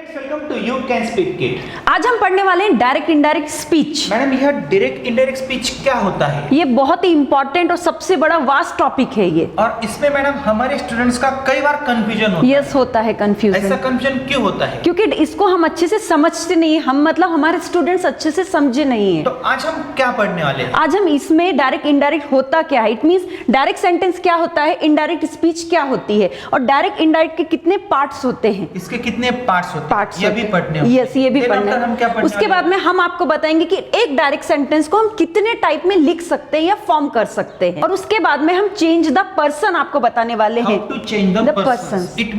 Students welcome to you can speak kit. आज हम पढ़ने वाले हैं डायरेक्ट इनडायरेक्ट स्पीच। मैडम यह डायरेक्ट इनडायरेक्ट स्पीच क्या होता है? ये बहुत ही इंपॉर्टेंट और सबसे बड़ा वास्ट टॉपिक है ये। और इसमें मैडम हमारे स्टूडेंट्स का कई बार कंफ्यूजन होता है। यस, होता है कंफ्यूजन। ऐसा कंफ्यूजन क्यों होता है? क्योंकि इसको हम अच्छे से समझते नहीं है, हम मतलब हमारे स्टूडेंट्स अच्छे से समझे नहीं है। तो आज हम क्या पढ़ने वाले हैं? आज हम इसमें डायरेक्ट इनडायरेक्ट होता क्या है, इट मींस डायरेक्ट सेंटेंस क्या होता है, इनडायरेक्ट स्पीच क्या होती है और डायरेक्ट इनडायरेक्ट के कितने पार्ट्स होते हैं। इसके कितने पार्ट्स होते हैं? ये भी पढ़ने होते हैं। यस, ये भी पढ़ना हम क्या पढ़ने उसके बाद में हम आपको बताएंगे कि एक डायरेक्ट सेंटेंस को हम कितने टाइप में लिख सकते हैं या फॉर्म कर सकते हैं। और उसके बाद में हम चेंज द पर्सन आपको बताने वाले हैं। To change the person. It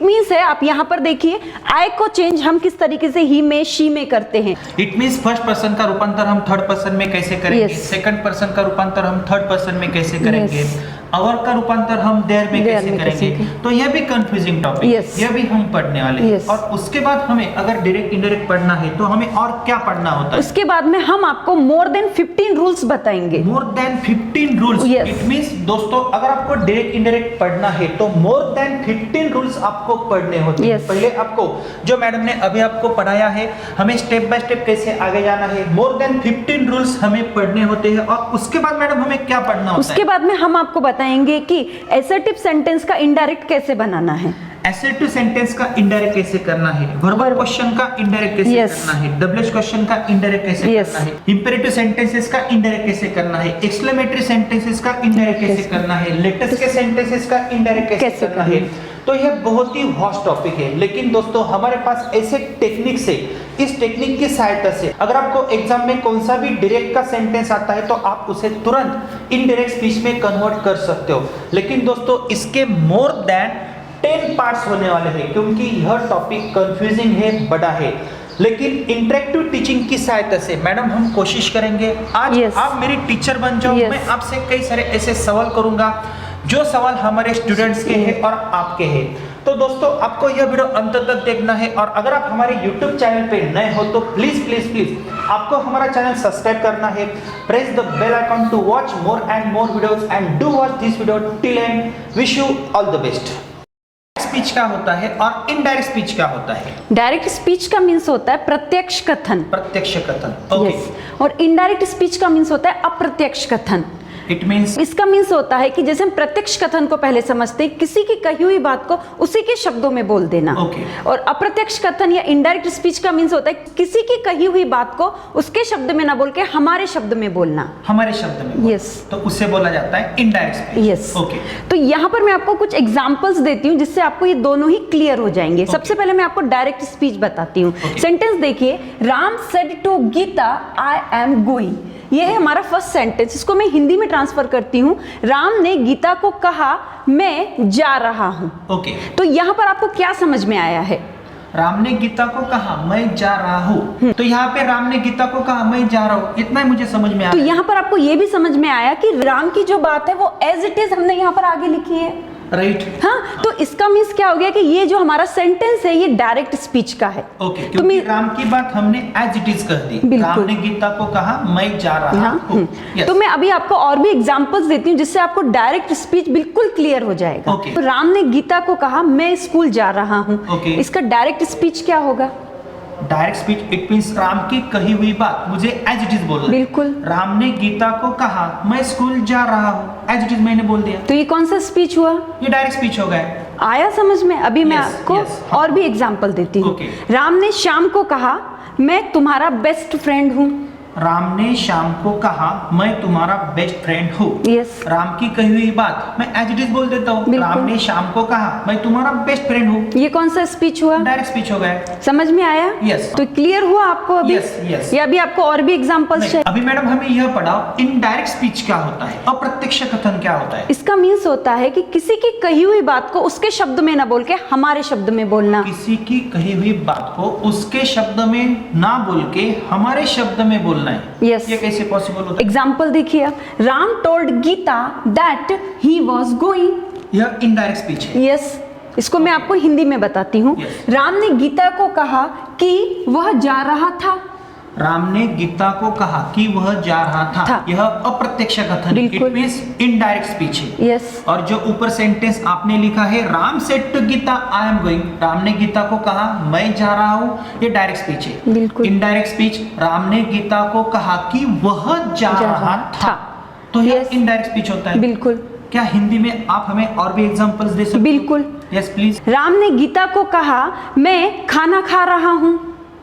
means है, आप यहाँ पर देखिए, आई को चेंज हम किस तरीके से ही में, शी में करते हैं। इट मींस फर्स्ट पर्सन का रूपांतर हम थर्ड पर्सन में कैसे करेंगे, सेकंड पर्सन का रूपांतर हम थर्ड पर्सन में कैसे करेंगे, अवर का रूपांतर हम देयर में कैसे करेंगे। तो यह भी कंफ्यूजिंग टॉपिक है, यह भी हम पढ़ने वाले हैं। और उसके बाद हमें अगर डायरेक्ट इनडायरेक्ट पढ़ना है तो हमें और क्या पढ़ना होता है? उसके बाद में हम आपको मोर देन 15 रूल्स बताएंगे। More than 15 rules. It means दोस्तों अगर आपको डायरेक्ट इनडायरेक्ट पढ़ना है तो मोर देन 15 रूल्स आपको पढ़ने होते हैं। पहले आपको जो मैडम ने अभी आपको पढ़ाया है, हमें स्टेप बाय स्टेप कैसे आगे जाना है, मोर देन 15 रूल्स हमें पढ़ने होते हैं। और उसके बाद मैडम हमें क्या पढ़ना होता है? उसके बाद में हम आपको बताएंगे कि एसर्टिव सेंटेंस का इनडायरेक्ट कैसे बनाना है, एसर्टिव सेंटेंस का इनडायरेक्ट कैसे करना है, वर्बल क्वेश्चन का इनडायरेक्ट कैसे करना है, डब्ल्यूएच क्वेश्चन का इनडायरेक्ट कैसे करना है, इंपेरेटिव सेंटेंसेस का इनडायरेक्ट कैसे करना है, एक्सक्लेमेटरी सेंटेंसेस का इनडायरेक्ट कैसे करना है, लेटेस्ट के सेंटेंसेस का इनडायरेक्ट कैसे करना है। तो यह बहुत ही वास्ट टॉपिक है, लेकिन दोस्तों हमारे पास ऐसे टेक्निक से, इस टेक्निक की सहायता से अगर आपको एग्जाम में कौन सा भी डायरेक्ट का सेंटेंस आता है तो आप उसे तुरंत इनडायरेक्ट स्पीच में कन्वर्ट कर सकते हो। लेकिन दोस्तों इसके मोर देन 10 पार्ट्स होने वाले हैं, क्योंकि यह टॉपिक कंफ्यूजिंग है, बड़ा है। लेकिन इंटरेक्टिव टीचिंग की सहायता से मैडम हम कोशिश करेंगे आज आप मेरी टीचर बन जाओ। मैं आपसे कई सारे ऐसे सवाल करूंगा जो सवाल हमारे स्टूडेंट्स के हैं और आपके हैं। तो दोस्तों आपको यह वीडियो अंत तक देखना है। और अगर आप हमारे YouTube चैनल पे नए हो तो प्लीज प्लीज प्लीज आपको हमारा चैनल सब्सक्राइब करना है। Press the bell icon to watch more and more videos and do watch this video till end. Wish you all the best. Speech क्या होता है और इनडायरेक्ट स्पीच क्या होता है? डायरेक्ट स्पीच का मीन्स होता है प्रत्यक्ष कथन। प्रत्यक्ष कथन, ओके। और इनडायरेक्ट स्पीच का मीन्स होता है अप्रत्यक्ष कथन। इट मींस, इसका मीन्स होता है कि जैसे हम प्रत्यक्ष कथन को पहले समझते हैं, किसी की कही हुई बात को उसी के शब्दों में बोल देना। और अप्रत्यक्ष कथन या इनडायरेक्ट स्पीच का मीन्स होता है किसी की कही हुई बात को उसके शब्द में ना बोल के हमारे शब्द में बोलना। हमारे शब्द में। यस। तो उससे बोला जाता है इनडायरेक्ट स्पीच। यस। ओके। तो यहाँ पर मैं आपको कुछ एग्जांपल्स देती हूँ जिससे आपको ये दोनों ही क्लियर हो जाएंगे। सबसे पहले मैं आपको डायरेक्ट स्पीच बताती हूँ। सेंटेंस देखिए, Ram said to Geeta I am going. ये है हमारा फर्स्ट सेंटेंस। इसको मैं हिंदी में ट्रांसफर करती हूँ। राम ने गीता को कहा मैं जा रहा हूँ। ओके। तो यहाँ पर आपको क्या समझ में आया है? राम ने गीता को कहा मैं जा रहा हूँ। तो यहाँ पे राम ने गीता को कहा मैं जा रहा हूँ, इतना ही मुझे समझ में आया। तो यहाँ पर आपको ये भी समझ में आया कि राम की जो बात है वो एज इट इज हमने यहाँ पर आगे लिखी है। राइट। हाँ, तो इसका मीन्स क्या हो गया कि ये जो हमारा सेंटेंस है ये डायरेक्ट स्पीच का है। ओके, क्योंकि राम की बात हमने एज इट इज कह दी। राम ने गीता को कहा मैं जा रहा हूँ। तो मैं अभी आपको और भी एग्जांपल्स देती हूँ जिससे आपको डायरेक्ट स्पीच बिल्कुल क्लियर हो जाएगा। तो राम ने गीता को कहा मैं स्कूल जा रहा हूँ। इसका डायरेक्ट स्पीच क्या होगा? Direct speech it means Ram की कही हुई बात मुझे एज इट इज बोलना। बिल्कुल। राम ने गीता को कहा मैं स्कूल जा रहा हूँ, एज इट इज मैंने बोल दिया। तो ये कौन सा स्पीच हुआ? ये डायरेक्ट स्पीच हो गया। आया समझ में? अभी मैं आपको और भी एग्जांपल देती हूँ। राम ने श्याम को कहा मैं तुम्हारा बेस्ट फ्रेंड हूँ। राम ने श्याम को कहा मैं तुम्हारा बेस्ट फ्रेंड हूँ। यस। राम की कही हुई बात मैं एज इट इज बोल देता हूँ। राम ने श्याम को कहा मैं तुम्हारा बेस्ट फ्रेंड हूँ। ये कौन सा स्पीच हुआ? डायरेक्ट स्पीच हो गया। समझ में आया? यस। तो क्लियर हुआ आपको अभी? यस। या अभी आपको और भी एग्जांपल्स चाहिए? अभी मैडम हमें यह पढ़ाओ इनडायरेक्ट स्पीच क्या होता है, अप्रत्यक्ष कथन क्या होता है? इसका मीन्स होता है कि किसी की कही हुई बात को उसके शब्द में ना बोल के हमारे शब्द में बोलना। किसी की कही हुई बात को उसके शब्द में ना बोल के हमारे शब्द में बोलना है। यस। कैसे पॉसिबल होता है? एग्जाम्पल देखिए, Ram told Geeta that he was going. यह इनडायरेक्ट स्पीच है। यस। इसको मैं आपको हिंदी में बताती हूँ। राम ने गीता को कहा कि वह जा रहा था। राम ने गीता को कहा कि वह जा रहा था। यह अप्रत्यक्ष कथन, इट बिल्कुल। मींस इनडायरेक्ट स्पीच है। यस, और जो ऊपर सेंटेंस आपने लिखा है Ram said to Geeta I am going, Ram ने गीता को कहा मैं जा रहा हूँ, ये डायरेक्ट स्पीच है। बिल्कुल। इनडायरेक्ट स्पीच, राम ने गीता को कहा कि वह जा रहा था, तो यह Yes. इनडायरेक्ट स्पीच होता है। बिल्कुल क्या हिंदी में आप हमें और भी एग्जांपल्स दे सकते हो? बिल्कुल। Yes please. राम ने गीता को कहा मैं खाना खा रहा हूँ,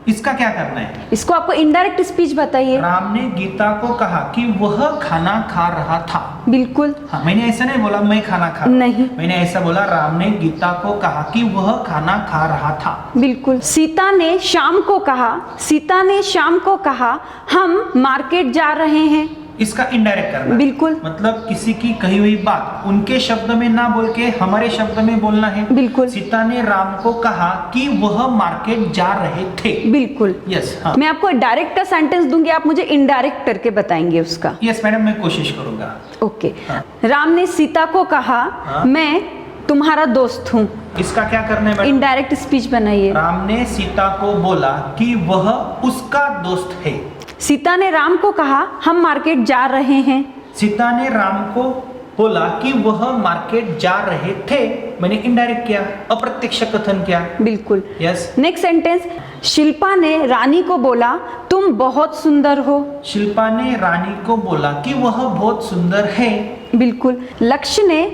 इसका क्या करना है? इसको आपको इनडायरेक्ट स्पीच बताइए। राम ने गीता को कहा कि वह खाना खा रहा था। बिल्कुल हाँ, मैंने ऐसा नहीं बोला मैं खाना खा रहा हूं। नहीं। मैंने ऐसा बोला राम ने गीता को कहा कि वह खाना खा रहा था। बिल्कुल। सीता ने शाम को कहा, सीता ने शाम को कहा हम मार्केट जा रहे हैं। इसका इनडायरेक्ट करना। बिल्कुल। मतलब किसी की कही हुई बात उनके शब्द में ना बोल के हमारे शब्द में बोलना है। बिल्कुल। सीता ने राम को कहा कि वह मार्केट जा रहे थे। बिल्कुल। यस। हाँ। मैं आपको डायरेक्ट का सेंटेंस दूंगी, आप मुझे इनडायरेक्ट करके बताएंगे उसका। यस मैडम, मैं कोशिश करूंगा। ओके। हाँ। राम ने सीता को कहा हाँ। मैं तुम्हारा दोस्त हूँ। इसका क्या करना है मैडम? इनडायरेक्ट स्पीच बनाइए। राम ने सीता को बोला कि वह उसका दोस्त है। सीता ने राम को कहा हम मार्केट जा रहे हैं। सीता ने राम को बोला कि वह मार्केट जा रहे थे, मैंने इनडायरेक्ट किया, अप्रत्यक्ष कथन किया। बिल्कुल। यस। नेक्स्ट सेंटेंस, शिल्पा ने रानी को बोला तुम बहुत सुंदर हो। शिल्पा ने रानी को बोला कि वह बहुत सुंदर है। बिल्कुल। लक्ष्य ने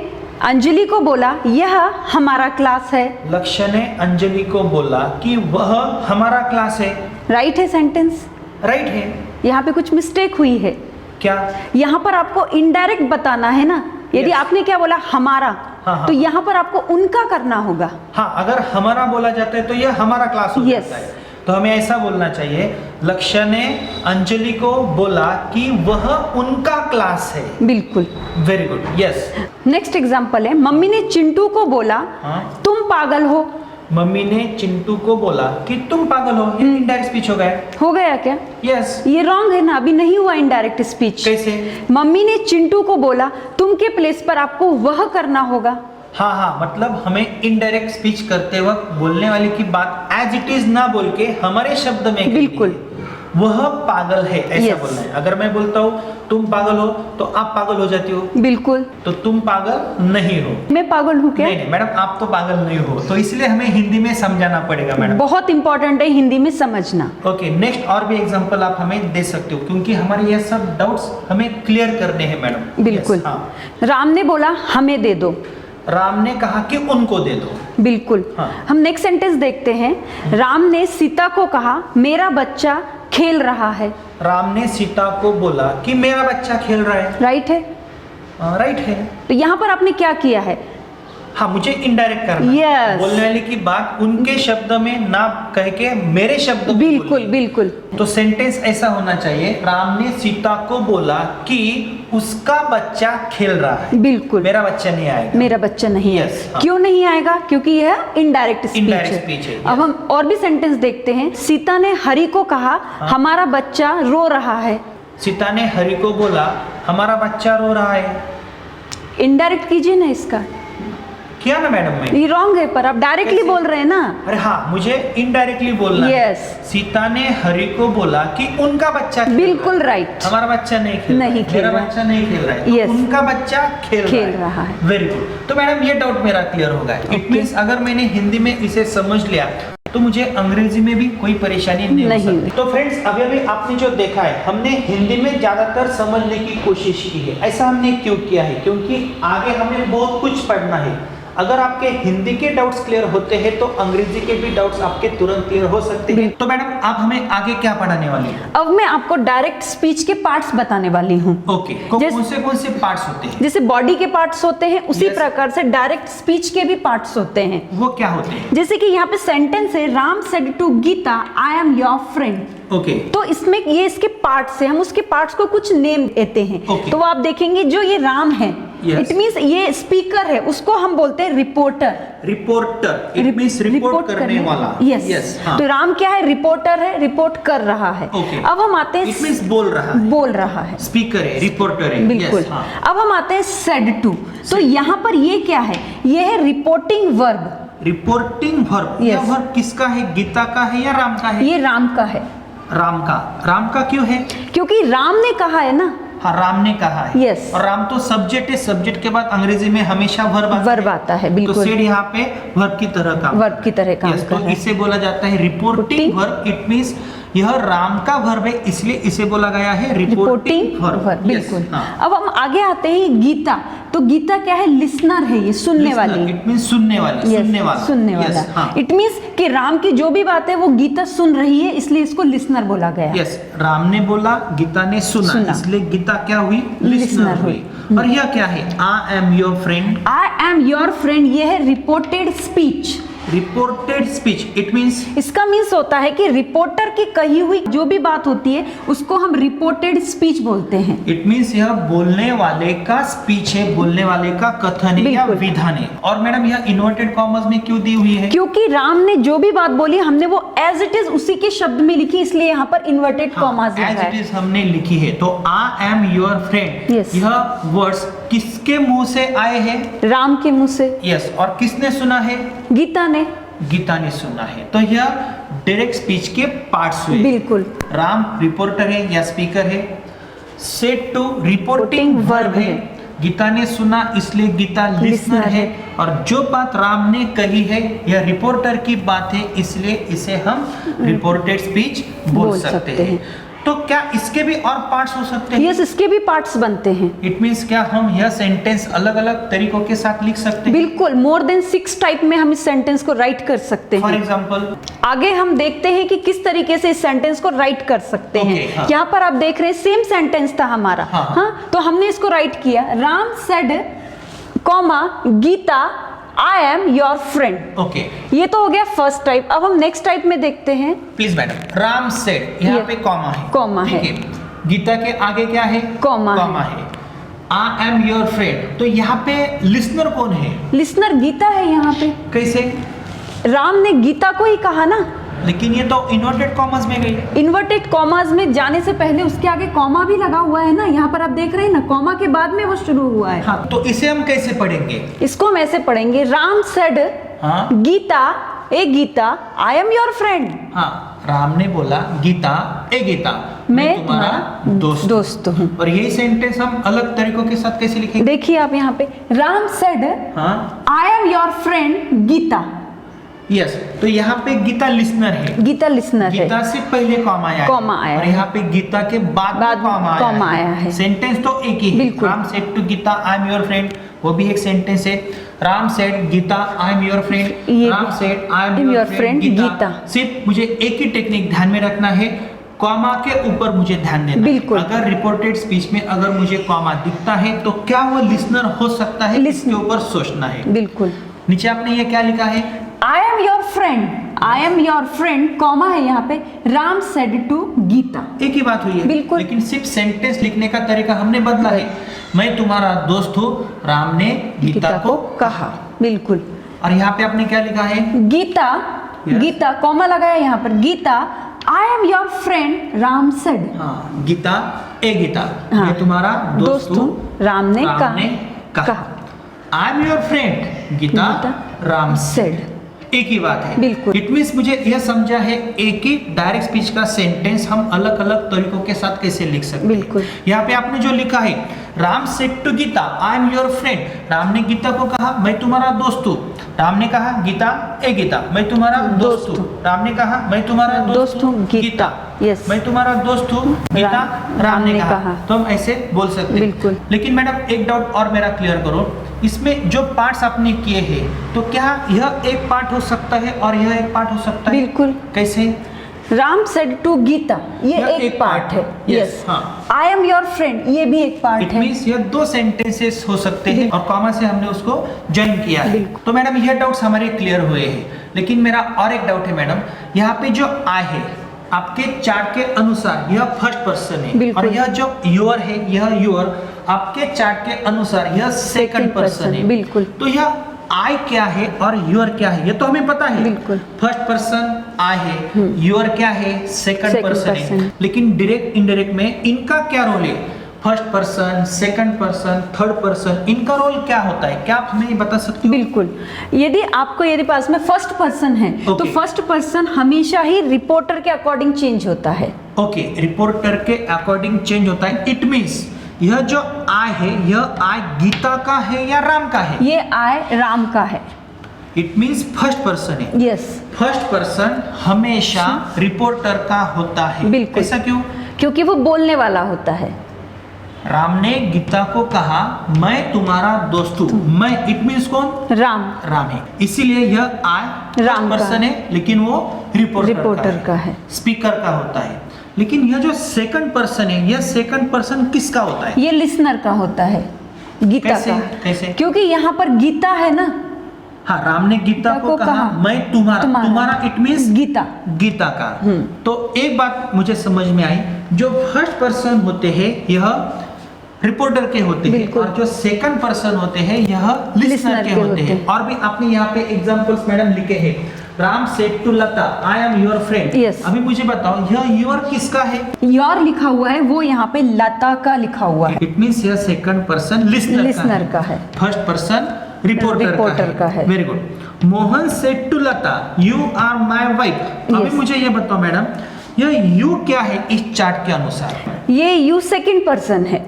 अंजलि को बोला यह हमारा क्लास है। लक्ष्य ने अंजलि को बोला कि वह हमारा क्लास है। राइट है सेंटेंस? राइट है। यहाँ पे कुछ मिस्टेक हुई है। क्या? यहाँ पर आपको इनडायरेक्ट बताना है ना। यदि Yes. आपने क्या बोला हमारा, हाँ। तो यहाँ पर आपको उनका करना होगा। हाँ, अगर हमारा बोला जाता है तो यह हमारा क्लास हो Yes. जाता है। तो हमें ऐसा बोलना चाहिए, लक्ष्य ने अंजलि को बोला कि वह उनका क्लास है। बिल्कुल। Very good. Yes. Next example है, मम्मी ने चिंटू को बोला हाँ। तुम पागल हो। मम्मी ने चिंटू को बोला कि तुम पागल हो, ये इनडायरेक्ट स्पीच हो गया। हो गया क्या? यस। ये रॉन्ग है ना, अभी नहीं हुआ इनडायरेक्ट स्पीच। कैसे? मम्मी ने चिंटू को बोला तुम के प्लेस पर आपको वह करना होगा। हाँ हाँ, मतलब हमें इनडायरेक्ट स्पीच करते वक्त बोलने वाले की बात एज इट इज ना बोल के हमारे शब्द में कह बिल्कुल। दिए। वह पागल है ऐसा Yes. बोलना है। अगर मैं बोलता हूँ तुम पागल हो तो आप पागल हो जाती हो, बिल्कुल। तो तुम पागल नहीं हो। मैं पागल हूँ क्या? नहीं नहीं मैडम, आप तो पागल नहीं हो, तो इसलिए हमें हिंदी में समझाना पड़ेगा मैडम। बहुत इंपॉर्टेंट है हिंदी में समझना। ओके, नेक्स्ट और भी एग्जांपल आप हमें दे सकते हो, क्योंकि हमारे ये सब डाउट्स हमें क्लियर करने हैं मैडम। बिल्कुल। Yes, हाँ। राम ने बोला हमें दे दो। राम ने कहा कि उनको दे दो। बिल्कुल। हाँ। हम नेक्स्ट सेंटेंस देखते हैं, राम ने सीता को कहा मेरा बच्चा खेल रहा है। राम ने सीता को बोला कि मेरा बच्चा खेल रहा है। राइट है? राइट है। तो यहाँ पर आपने क्या किया है? हाँ, मुझे इनडायरेक्ट करना है। Yes. बोलने वाले की बात उनके शब्द में ना कह के मेरे शब्द में बिल्कुल बोलनी। बिल्कुल। तो सेंटेंस ऐसा होना चाहिए, राम ने सीता को बोला कि उसका बच्चा खेल रहा है। बिल्कुल। मेरा बच्चा नहीं आएगा। मेरा बच्चा नहीं Yes, है। हाँ। क्यों नहीं आएगा? क्योंकि यह इनडायरेक्ट Indirect स्पीच speech है। है, अब हम और भी सेंटेंस देखते हैं, सीता ने हरि को कहा हमारा बच्चा रो रहा है। सीता ने हरि को बोला हमारा बच्चा रो रहा है। इनडायरेक्ट कीजिए ना इसका। किया ना मैडम मैं? ये रॉन्ग है, पर आप डायरेक्टली कैसे? बोल रहे हैं ना। अरे हाँ, मुझे इनडायरेक्टली बोलना है। Yes. सीता ने हरि को बोला कि उनका बच्चा खेल बिल्कुल रहा है। राइट। हमारा बच्चा नहीं खेल नहीं रहा है। खेल मेरा रहा है। बच्चा नहीं खेल रहा है, तो Yes. उनका बच्चा खेल रहा है। Very good. तो मैडम ये डाउट मेरा क्लियर हो गया। इट मींस अगर मैंने हिंदी में इसे समझ लिया तो मुझे अंग्रेजी में भी कोई परेशानी नहीं हो सकती। तो फ्रेंड्स, अभी आपने जो देखा है, हमने हिंदी में ज्यादातर समझने की कोशिश की है। ऐसा हमने क्यों किया है? क्योंकि आगे हमें बहुत कुछ पढ़ना है। अगर आपके हिंदी के डाउट्स क्लियर होते हैं तो अंग्रेजी के भी डाउट्स आपके तुरंत क्लियर हो सकते हैं। तो मैडम, आप हमें आगे क्या पढ़ाने वाली हैं? अब मैं आपको डायरेक्ट स्पीच के पार्ट्स बताने वाली हूँ। ओके, कौन से पार्ट्स होते हैं? जैसे बॉडी के पार्ट्स होते हैं, उसी Yes. प्रकार से डायरेक्ट स्पीच के भी पार्ट्स होते हैं। वो क्या होते हैं? जैसे कि यहाँ पे सेंटेंस है, Ram said to Geeta I am your friend. Okay. तो इसमें ये इसके पार्ट्स है, हम उसके पार्ट्स को कुछ नेम देते हैं। Okay. तो वो आप देखेंगे जो ये राम है, Yes. इट मींस ये स्पीकर है, उसको हम बोलते हैं reporter. Reporter, it means report करने वाला। यस। हाँ। तो राम क्या है? रिपोर्टर है, रिपोर्ट कर रहा है। Okay. अब हम आते हैं, इट मींस बोल रहा है। बोल रहा है। स्पीकर है, रिपोर्टर है। बिल्कुल। Yes, हाँ। अब हम आते हैं सेड टू। तो यहाँ पर ये क्या है? ये है reporting verb. Reporting verb. Yes. यह वर्ब किसका है? गीता का है या राम का है? ये राम का है। राम का क्यों है? क्योंकि राम ने कहा है ना। हाँ, राम ने कहा है। Yes. और राम तो सब्जेक्ट है, सब्जेक्ट के बाद अंग्रेजी में हमेशा वर्ब आता है, तो बिल्कुल। सेड यहाँ पे वर्ब की तरह काम वर्ब की तरह काम Yes, कर तो रहा है। इसे बोला जाता है रिपोर्टिंग वर्ब। इट मींस यह राम का वर्ब है, इसलिए इसे बोला गया है रिपोर्टिंग वर्ब। बिल्कुल। हाँ। अब हम आगे आते हैं गीता। तो गीता क्या है? लिसनर है, ये सुनने वाली। इट मींस सुनने वाली, Yes, सुनने वाला। सुनने वाला। Yes, हाँ। इट मींस कि राम की जो भी बात है वो गीता सुन रही है, इसलिए इसको लिसनर बोला गया। यस, राम ने बोला, गीता ने सुना। इसलिए गीता क्या हुई? लिसनर हुई। और यह क्या है? आई am your friend. I am your friend, ये है reported speech. Reported speech it means, इसका मीन्स होता है कि रिपोर्टर की कही हुई जो भी बात होती है उसको हम रिपोर्टेड स्पीच बोलते हैं। इट मींस यह बोलने वाले का स्पीच है, बोलने वाले का कथन है या बिल्कुल। विधान है। और मैडम यह इन्वर्टेड कॉमर्स में क्यों दी हुई है? क्योंकि राम ने जो भी बात बोली हमने वो एज इट इज उसी के शब्द में लिखी, इसलिए यहाँ पर इन्वर्टेड कॉमास एज लगा इट है। इज हमने लिखी है। तो आई एम योर फ्रेंड, Yes. यह वर्ड्स किसके मुंह से आए हैं? राम के मुंह से। यस, और किसने सुना है? गीता ने। गीता ने सुना है। तो यह डायरेक्ट स्पीच के पार्ट्स हुए। बिल्कुल। राम रिपोर्टर है या स्पीकर है। सेड टू रिपोर्टिंग वर्ब है। गीता ने सुना, इसलिए गीता लिसनर है। और जो बात राम ने कही है यह रिपोर्टर की बात है, इसलिए इसे हम रिपोर्टेड स्पीच बोल सकते हैं। तो क्या इसके भी और पार्ट्स हो सकते हैं? यस, इसके भी पार्ट्स बनते हैं। इट मींस क्या हम यह सेंटेंस अलग अलग तरीकों के साथ लिख सकते हैं? बिल्कुल, मोर देन 6 टाइप में हम इस सेंटेंस को राइट कर सकते फॉर हैं। एग्जाम्पल, आगे हम देखते हैं कि किस तरीके से इस सेंटेंस को राइट कर सकते हैं। हाँ। यहाँ पर आप देख रहे हैं सेम सेंटेंस था हमारा। हाँ। हाँ, तो हमने इसको राइट किया, Ram said comma Geeta I am your friend. Okay, ये तो हो गया फर्स्ट टाइप। अब हम नेक्स्ट टाइप में देखते हैं। प्लीज मैडम, राम सेड, यहाँ पे कॉमा है। कॉमा ठीक है। गीता के आगे क्या है? कॉमा है। आई एम योर फ्रेंड, तो यहाँ पे लिसनर कौन है? लिसनर गीता है यहाँ पे। कैसे? राम ने गीता को ही कहा ना। लेकिन ये तो इन्वर्टेड कॉमर्स में गई। इन्वर्टेड कॉमास में जाने से पहले उसके आगे कॉमा भी लगा हुआ है ना। यहाँ पर आप देख रहे हैं ना, कॉमा के बाद में वो शुरू हुआ है। हाँ, तो इसे हम कैसे पढ़ेंगे? इसको हम ऐसे पढ़ेंगे, राम सेड हाँ, गीता ए Gita I am your friend. हाँ, राम ने बोला, गीता ए गीता मैं तुम्हारा दोस्त हूँ। और यही सेंटेंस हम अलग तरीकों के साथ कैसे लिखेंगे? देखिए आप यहाँ पे, राम सेड हाँ, I am your friend Geeta. Yes, तो यहाँ पे गीता लिसनर है। गीता लिसनर है। गीता से पहले कॉमा आया है। कॉमा आया और है। यहाँ पे गीता के बाद कॉमा आया है। सेंटेंस तो एक ही है। बिल्कुल। Ram said to Geeta I am your friend, वो भी एक सेंटेंस है। Ram said Geeta I am your friend, Ram said I am your friend Geeta. सिर्फ मुझे एक ही टेक्निक ध्यान में रखना है, कॉमा के ऊपर मुझे ध्यान देना है। बिल्कुल। अगर रिपोर्टेड स्पीच में अगर मुझे कॉमा दिखता है तो क्या वो लिसनर हो सकता है, इसके ऊपर सोचना है। बिल्कुल। नीचे आपने ये क्या लिखा है? आई am your friend, I am your friend, comma है यहाँ पे, राम सेड टू गीता। एक ही बात हुई है। बिल्कुल। लेकिन सिर्फ सेंटेंस लिखने का तरीका हमने बदला है। मैं तुम्हारा दोस्त हूँ, राम ने गीता को कहा। बिल्कुल। और यहाँ पे आपने क्या लिखा है? गीता, Yes. गीता कॉमा लगाया यहाँ पर, Geeta I am your friend Ram said. हाँ, गीता ए गीता हाँ, मैं तुम्हारा दोस्त हूँ, राम ने कहा। I am your friend Geeta Ram said. एक ही बात है। बिल्कुल। इट मींस मुझे यह समझा है एक ही डायरेक्ट स्पीच का सेंटेंस हम अलग अलग तरीकों के साथ कैसे लिख सकते हैं। बिल्कुल। यहाँ पे आपने जो लिखा है, Ram said to Geeta I am your friend, Ram ने गीता को कहा मैं तुम्हारा दोस्त हूँ। राम ने कहा गीता ए गीता मैं तुम्हारा दोस्त हूँ। राम ने कहा मैं तुम्हारा दोस्त हूँ गीता। यस। मैं तुम्हारा दोस्त हूँ गीता राम ने कहा। तो हम ऐसे बोल सकते हैं। बिल्कुल। लेकिन मैडम एक डाउट और मेरा क्लियर करो, इसमें जो पार्ट्स आपने किए हैं तो क्या यह एक पार्ट हो सकता है और यह एक पार्ट हो सकता है? बिल्कुल। कैसे? राम सेड टू गीता ये यह एक पार्ट है। यस। हाँ। आई एम योर फ्रेंड ये भी एक पार्ट इट है। मींस यह दो सेंटेंसेस हो सकते हैं और कॉमा से हमने उसको ज्वाइन किया है। तो मैडम यह डाउट्स हमारे क्लियर हुए हैं। लेकिन मेरा और एक डाउट है मैडम, यहाँ पे जो आई है आपके चार्ट के अनुसार यह फर्स्ट पर्सन है और यह जो योर है यह योर आपके चार्ट के अनुसार यह सेकंड पर्सन है। बिल्कुल। तो यह आई क्या है और योर क्या है ये तो हमें पता है। बिल्कुल। फर्स्ट पर्सन आई है, योर क्या है सेकंड पर्सन है। लेकिन डायरेक्ट इनडायरेक्ट में इनका क्या रोल है? First person, second person, third person, इनका रोल क्या होता है, क्या आप हमें बता सकते हो? बिल्कुल, यदि पास में फर्स्ट पर्सन है तो Okay. फर्स्ट पर्सन हमेशा ही रिपोर्टर के अकॉर्डिंग चेंज होता है। ओके, रिपोर्टर के अकॉर्डिंग चेंज होता है। इट मींस यह जो आई है, यह आई गीता का है या राम का है? ये आई राम का है। इट मींस फर्स्ट पर्सन है। यस, फर्स्ट पर्सन हमेशा रिपोर्टर का होता है। बिल्कुल। ऐसा क्यों? क्योंकि वो बोलने वाला होता है। राम ने गीता को कहा मैं तुम्हारा दोस्त हूँ। मैं इट मींस कौन? राम राम है। इसीलिए यह आई राम का पर्सन है, लेकिन वो रिपोर्टर का है, स्पीकर का होता है। लेकिन यह जो सेकंड पर्सन है, यह सेकंड पर्सन किसका होता है? ये लिसनर का होता है, गीता कैसे? का। कैसे? क्योंकि यहाँ पर गीता है ना। हाँ, राम ने गीता को कहा मैं तुम्हारा इट मींस गीता गीता का। तो एक बात मुझे समझ में आई, जो फर्स्ट पर्सन होते हैं यह रिपोर्टर के होते हैं, और जो सेकंड पर्सन होते हैं यह लिसनर के होते हैं। और भी आपने यहाँ पे एग्जांपल्स मैडम लिखे हैं। Ram said to Lata I am your friend. Yes. अभी मुझे बताओ यह योर किसका है? योर लिखा हुआ है, वो यहाँ पे लता का लिखा हुआ है। इट मींस यह सेकंड पर्सन लिसनर का है। फर्स्ट पर्सन रिपोर्टर का है। Very good. Mohan said to Lata you are my wife. अभी मुझे ये बताओ मैडम, यह यू क्या है इस चार्ट के अनुसार? ये यू सेकंड पर्सन है।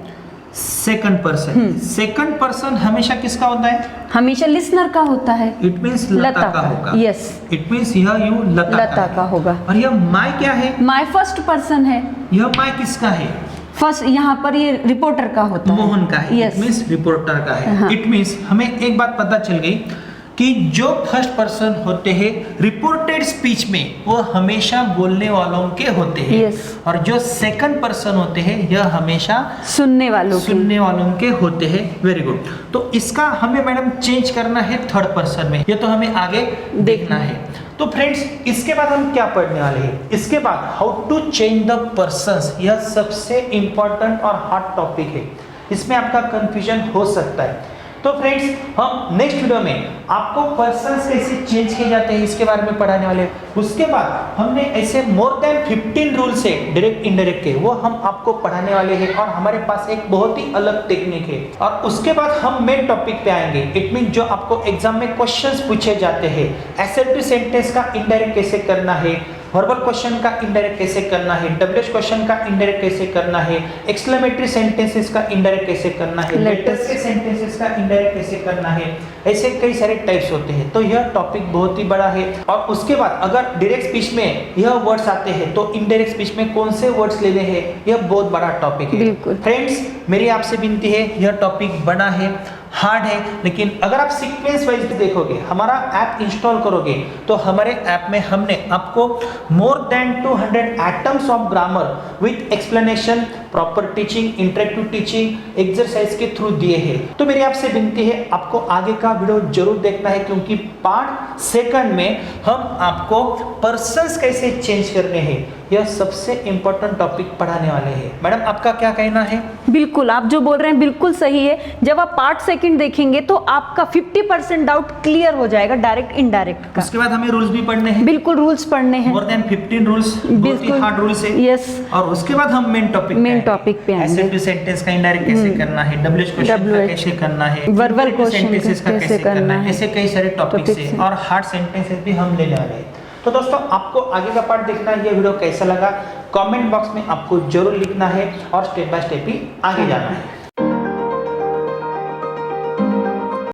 Second person. सेकंड पर्सन हमेशा किसका होता है? हमेशा लिसनर का होता है। इट मींस लता का होगा। यस, इट मींस यह यू लता का होगा। और यह माय क्या है? माय फर्स्ट पर्सन है। यह माय किसका है? फर्स्ट यहाँ पर ये रिपोर्टर का होता है, मोहन का है। Yes. इट मींस रिपोर्टर का है। हाँ. इट मींस हमें एक बात पता चल गई कि जो फर्स्ट पर्सन होते हैं रिपोर्टेड स्पीच में, वो हमेशा बोलने वालों के होते हैं। Yes. और जो सेकंड पर्सन होते हैं यह हमेशा सुनने वालों के होते हैं। Very good. तो इसका हमें मैडम चेंज करना है थर्ड पर्सन में, ये तो हमें आगे देखना है। तो फ्रेंड्स, इसके बाद हम क्या पढ़ने वाले हैं? इसके बाद how to change the persons. यह सबसे इंपॉर्टेंट और हॉट टॉपिक है, इसमें आपका कंफ्यूजन हो सकता है। तो फ्रेंड्स, हम नेक्स्ट वीडियो में आपको पर्सन्स कैसे चेंज किए जाते हैं इसके बारे में पढ़ाने वाले हैं। उसके बाद हमने ऐसे मोर देन 15 रूल्स है डायरेक्ट इनडायरेक्ट के, वो हम आपको पढ़ाने वाले हैं। और हमारे पास एक बहुत ही अलग टेक्निक है। और उसके बाद हम मेन टॉपिक पे आएंगे। इट मीन जो आपको एग्जाम में क्वेश्चंस पूछे जाते हैं, एसएलटी सेंटेंस का इनडायरेक्ट कैसे करना है, वर्बल क्वेश्चन का इनडायरेक्ट कैसे करना है, डब्ल्यूएच क्वेश्चन का इनडायरेक्ट कैसे करना है, एक्सक्लेमेटरी सेंटेंसेस का इनडायरेक्ट कैसे करना है, लेटर्स के सेंटेंसेस का इनडायरेक्ट कैसे करना है, ऐसे कई सारे टाइप्स होते हैं। तो यह टॉपिक बहुत ही बड़ा है। और उसके बाद अगर डायरेक्ट स्पीच में यह वर्ड्स आते हैं तो इनडायरेक्ट स्पीच में कौन से वर्ड्स लेने हैं, यह बहुत बड़ा टॉपिक है। फ्रेंड्स, मेरी आपसे विनती है, यह टॉपिक बड़ा है, हार्ड है, लेकिन अगर आप सीक्वेंस वाइज देखोगे, हमारा ऐप इंस्टॉल करोगे, तो हमारे ऐप में हमने आपको more than 200 atoms of grammar with explanation, proper teaching, interactive teaching, exercise के थ्रू दिए हैं। तो मेरी आपसे विनती है, आपको आगे का वीडियो जरूर देखना है, क्योंकि पार्ट सेकंड में हम आपको पर्सन्स कैसे चेंज करने हैं, यह सबसे इंपॉर्टेंट टॉपिक पढ़ाने वाले हैं। मैडम, आपका क्या कहना है? बिल्कुल, आप जो बोल रहे हैं बिल्कुल सही है। जब आप पार्ट सेकंड देखेंगे तो आपका 50% डाउट क्लियर हो जाएगा डायरेक्ट इनडायरेक्ट का। उसके बाद हमें रूल्स भी पढ़ने हैं। बिल्कुल, रूल्स पढ़ने हैं, मोर देन 15 रूल्स, बहुत ही हार्ड रूल्स है। यस। और उसके बाद हम मेन टॉपिक पे आएंगे। एसएलटी सेंटेंस का इनडायरेक्ट कैसे करना है, डब्ल्यूएच क्वेश्चन का कैसे करना है, वर्बल क्वेश्चन का कैसे करना है, ऐसे कई सारे टॉपिक्स हैं। और हार्ड सेंटेंसेस भी हम लेने वाले हैं। तो दोस्तों, आपको आगे का पार्ट देखना है। ये वीडियो कैसा लगा कमेंट बॉक्स में आपको जरूर लिखना है, और स्टेप बाय स्टेप ही आगे जाना है।